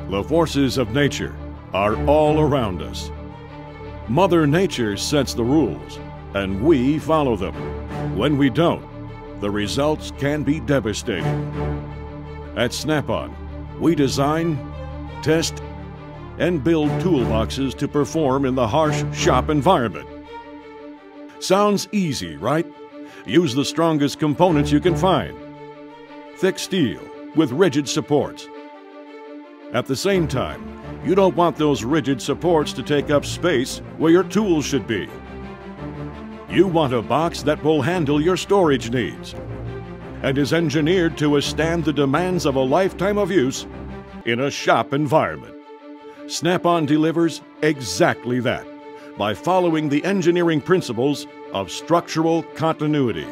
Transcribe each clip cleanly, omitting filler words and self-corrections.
The forces of nature are all around us. Mother Nature sets the rules, and we follow them. When we don't, the results can be devastating. At Snap-on, we design, test, and build toolboxes to perform in the harsh shop environment. Sounds easy, right? Use the strongest components you can find. Thick steel with rigid supports. At the same time, you don't want those rigid supports to take up space where your tools should be. You want a box that will handle your storage needs and is engineered to withstand the demands of a lifetime of use in a shop environment. Snap-on delivers exactly that by following the engineering principles of structural continuity.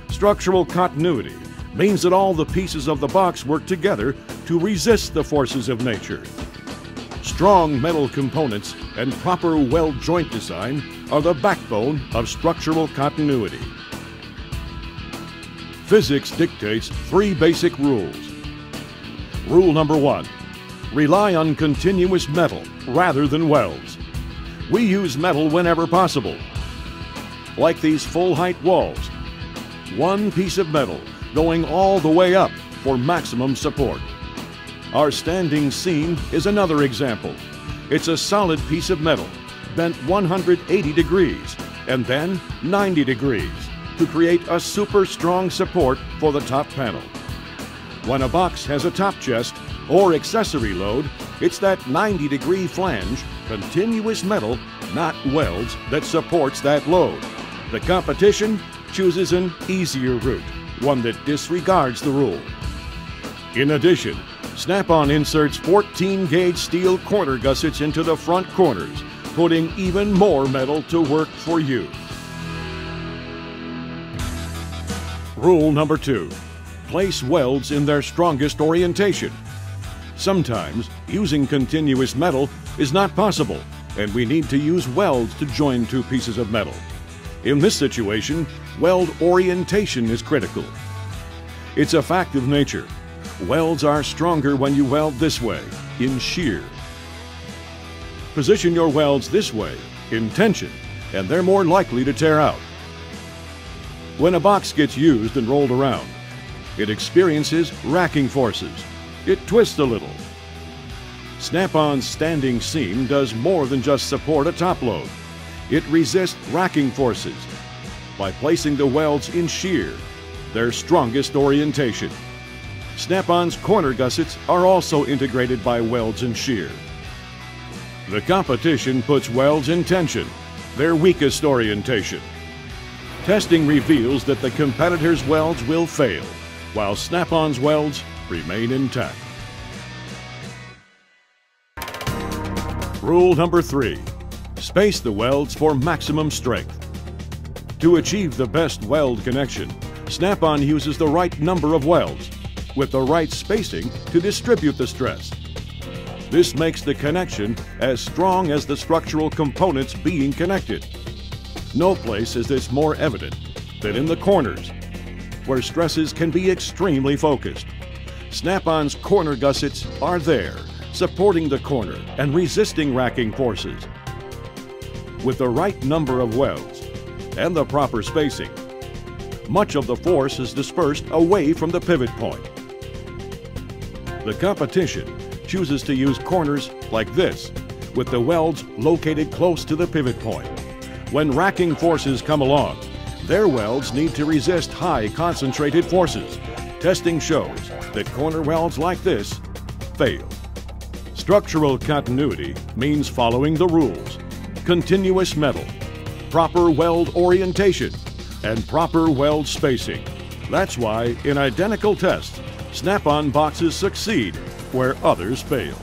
Structural continuity means that all the pieces of the box work together to resist the forces of nature. Strong metal components and proper weld joint design are the backbone of structural continuity. Physics dictates 3 basic rules. Rule number 1, rely on continuous metal rather than welds. We use metal whenever possible. Like these full-height walls, one piece of metal going all the way up for maximum support. Our standing seam is another example. It's a solid piece of metal, bent 180 degrees and then 90 degrees to create a super strong support for the top panel. When a box has a top chest or accessory load, it's that 90-degree flange, continuous metal, not welds, that supports that load. The competition chooses an easier route, one that disregards the rule. In addition, Snap-on inserts 14-gauge steel corner gussets into the front corners, putting even more metal to work for you. Rule number 2, place welds in their strongest orientation. Sometimes using continuous metal is not possible, and we need to use welds to join 2 pieces of metal. In this situation, weld orientation is critical. It's a fact of nature. Welds are stronger when you weld this way, in shear. Position your welds this way, in tension, and they're more likely to tear out. When a box gets used and rolled around, it experiences racking forces. It twists a little. Snap-on's standing seam does more than just support a top load. It resists racking forces by placing the welds in shear, their strongest orientation. Snap-on's corner gussets are also integrated by welds and shear. The competition puts welds in tension, their weakest orientation. Testing reveals that the competitor's welds will fail, while Snap-on's welds remain intact. Rule number 3, space the welds for maximum strength. To achieve the best weld connection, Snap-on uses the right number of welds with the right spacing to distribute the stress. This makes the connection as strong as the structural components being connected. No place is this more evident than in the corners, where stresses can be extremely focused. Snap-on's corner gussets are there, supporting the corner and resisting racking forces. With the right number of welds and the proper spacing, much of the force is dispersed away from the pivot point. The competition chooses to use corners like this, with the welds located close to the pivot point. When racking forces come along, their welds need to resist high concentrated forces. Testing shows that corner welds like this fail. Structural continuity means following the rules: continuous metal, proper weld orientation, and proper weld spacing. That's why in identical tests, Snap-on boxes succeed where others fail.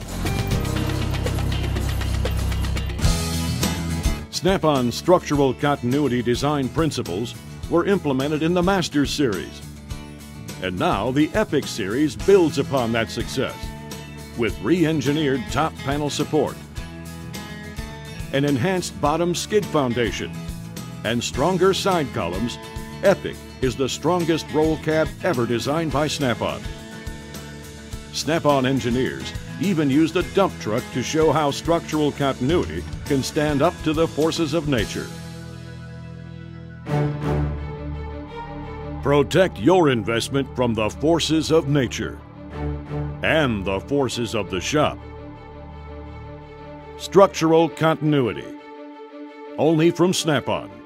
Snap-on's structural continuity design principles were implemented in the Master Series. And now the Epic Series builds upon that success with re-engineered top panel support, an enhanced bottom skid foundation, and stronger side columns Epic is the strongest roll cab ever designed by Snap-on. Snap-on engineers even used a dump truck to show how structural continuity can stand up to the forces of nature. Protect your investment from the forces of nature and the forces of the shop. Structural continuity, only from Snap-on.